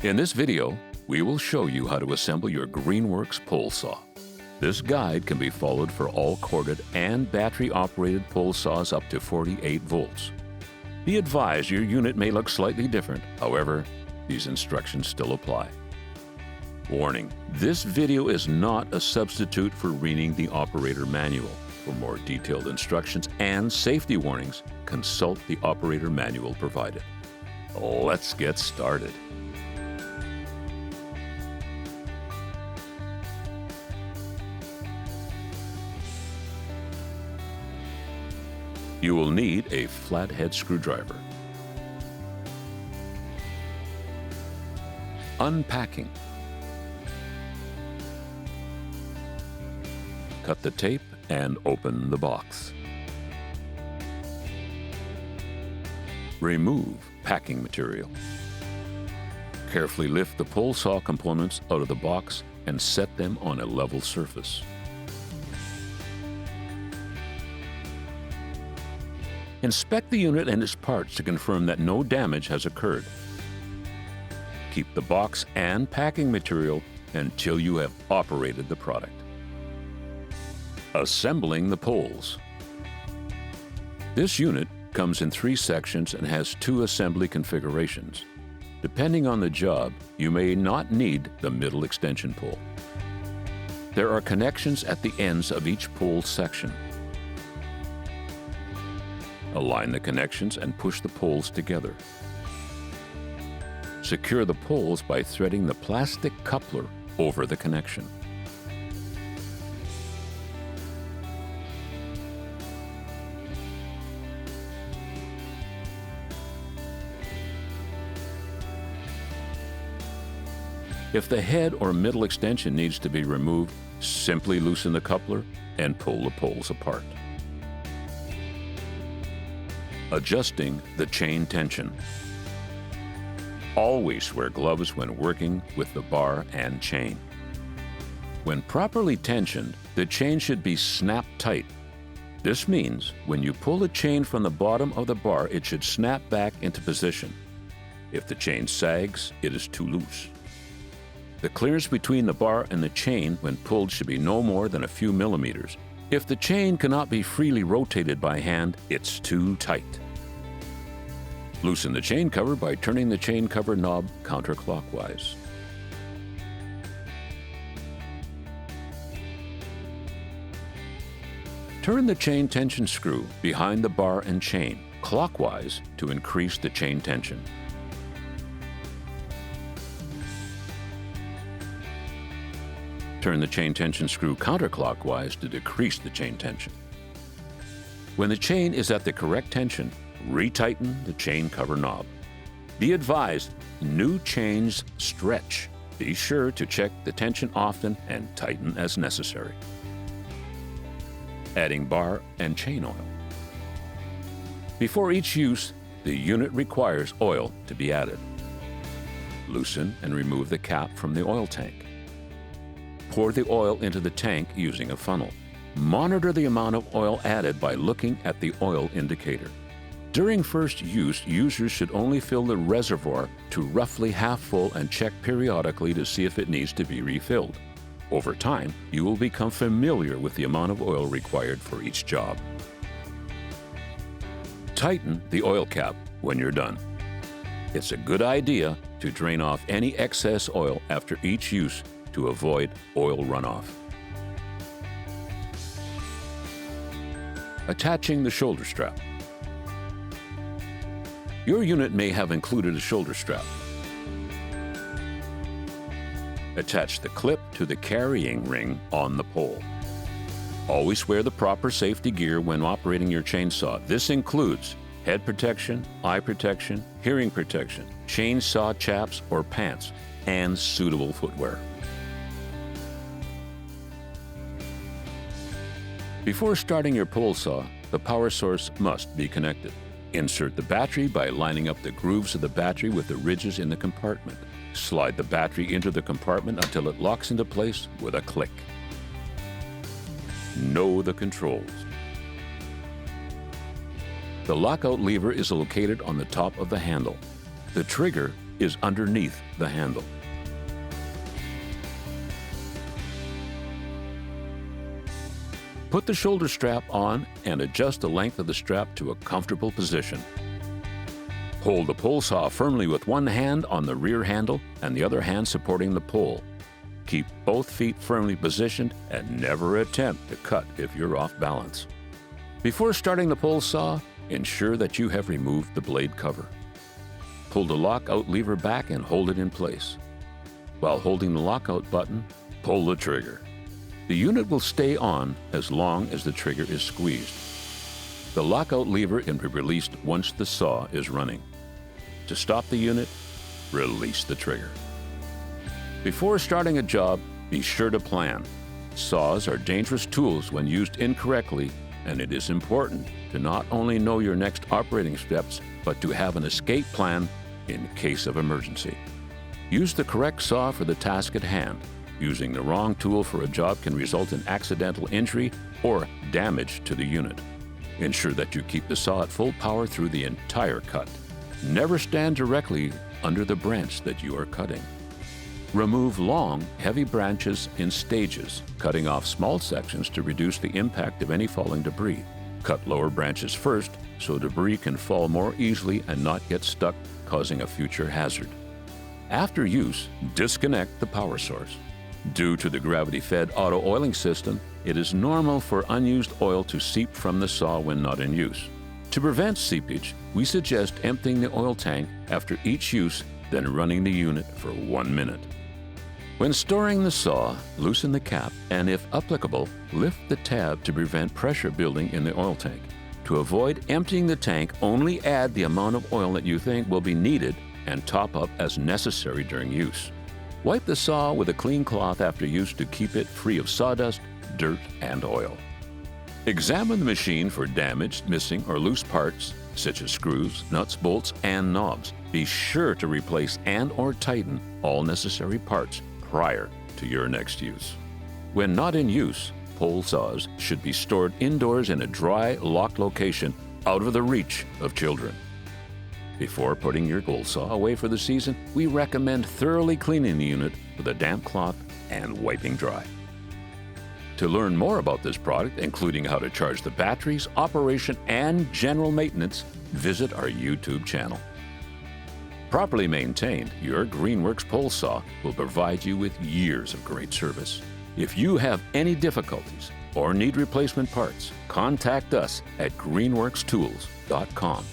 In this video, we will show you how to assemble your GREENWORKS pole saw. This guide can be followed for all corded and battery-operated pole saws up to 48 volts. Be advised your unit may look slightly different, however, these instructions still apply. Warning: this video is not a substitute for reading the operator manual. For more detailed instructions and safety warnings, consult the operator manual provided. Let's get started. You will need a flathead screwdriver. Unpacking. Cut the tape and open the box. Remove packing material. Carefully lift the pole saw components out of the box and set them on a level surface. Inspect the unit and its parts to confirm that no damage has occurred. Keep the box and packing material until you have operated the product. Assembling the poles. This unit comes in 3 sections and has 2 assembly configurations. Depending on the job, you may not need the middle extension pole. There are connections at the ends of each pole section. Align the connections and push the poles together. Secure the poles by threading the plastic coupler over the connection. If the head or middle extension needs to be removed, simply loosen the coupler and pull the poles apart. Adjusting the chain tension. Always wear gloves when working with the bar and chain. When properly tensioned, the chain should be snapped tight. This means when you pull the chain from the bottom of the bar, it should snap back into position. If the chain sags, it is too loose. The clearance between the bar and the chain when pulled should be no more than a few millimeters. If the chain cannot be freely rotated by hand, it's too tight. Loosen the chain cover by turning the chain cover knob counterclockwise. Turn the chain tension screw behind the bar and chain clockwise to increase the chain tension. Turn the chain tension screw counterclockwise to decrease the chain tension. When the chain is at the correct tension, retighten the chain cover knob. Be advised, new chains stretch. Be sure to check the tension often and tighten as necessary. Adding bar and chain oil. Before each use, the unit requires oil to be added. Loosen and remove the cap from the oil tank. Pour the oil into the tank using a funnel. Monitor the amount of oil added by looking at the oil indicator. During first use, users should only fill the reservoir to roughly half full and check periodically to see if it needs to be refilled. Over time, you will become familiar with the amount of oil required for each job. Tighten the oil cap when you're done. It's a good idea to drain off any excess oil after each use to avoid oil runoff. Attaching the shoulder strap. Your unit may have included a shoulder strap. Attach the clip to the carrying ring on the pole. Always wear the proper safety gear when operating your chainsaw. This includes head protection, eye protection, hearing protection, chainsaw chaps or pants, and suitable footwear. Before starting your pole saw, the power source must be connected. Insert the battery by lining up the grooves of the battery with the ridges in the compartment. Slide the battery into the compartment until it locks into place with a click. Know the controls. The lockout lever is located on the top of the handle. The trigger is underneath the handle. Put the shoulder strap on and adjust the length of the strap to a comfortable position. Hold the pole saw firmly with one hand on the rear handle and the other hand supporting the pole. Keep both feet firmly positioned and never attempt to cut if you're off balance. Before starting the pole saw, ensure that you have removed the blade cover. Pull the lockout lever back and hold it in place. While holding the lockout button, pull the trigger. The unit will stay on as long as the trigger is squeezed. The lockout lever can be released once the saw is running. To stop the unit, release the trigger. Before starting a job, be sure to plan. Saws are dangerous tools when used incorrectly, and it is important to not only know your next operating steps, but to have an escape plan in case of emergency. Use the correct saw for the task at hand. Using the wrong tool for a job can result in accidental injury or damage to the unit. Ensure that you keep the saw at full power through the entire cut. Never stand directly under the branch that you are cutting. Remove long, heavy branches in stages, cutting off small sections to reduce the impact of any falling debris. Cut lower branches first so debris can fall more easily and not get stuck, causing a future hazard. After use, disconnect the power source. Due to the gravity-fed auto-oiling system, it is normal for unused oil to seep from the saw when not in use. To prevent seepage, we suggest emptying the oil tank after each use, then running the unit for 1 minute. When storing the saw, loosen the cap and, if applicable, lift the tab to prevent pressure building in the oil tank. To avoid emptying the tank, only add the amount of oil that you think will be needed and top up as necessary during use. Wipe the saw with a clean cloth after use to keep it free of sawdust, dirt, and oil. Examine the machine for damaged, missing, or loose parts, such as screws, nuts, bolts, and knobs. Be sure to replace and/or tighten all necessary parts prior to your next use. When not in use, pole saws should be stored indoors in a dry, locked location out of the reach of children. Before putting your pole saw away for the season, we recommend thoroughly cleaning the unit with a damp cloth and wiping dry. To learn more about this product, including how to charge the batteries, operation, and general maintenance, visit our YouTube channel. Properly maintained, your GREENWORKS pole saw will provide you with years of great service. If you have any difficulties or need replacement parts, contact us at greenworkstools.com.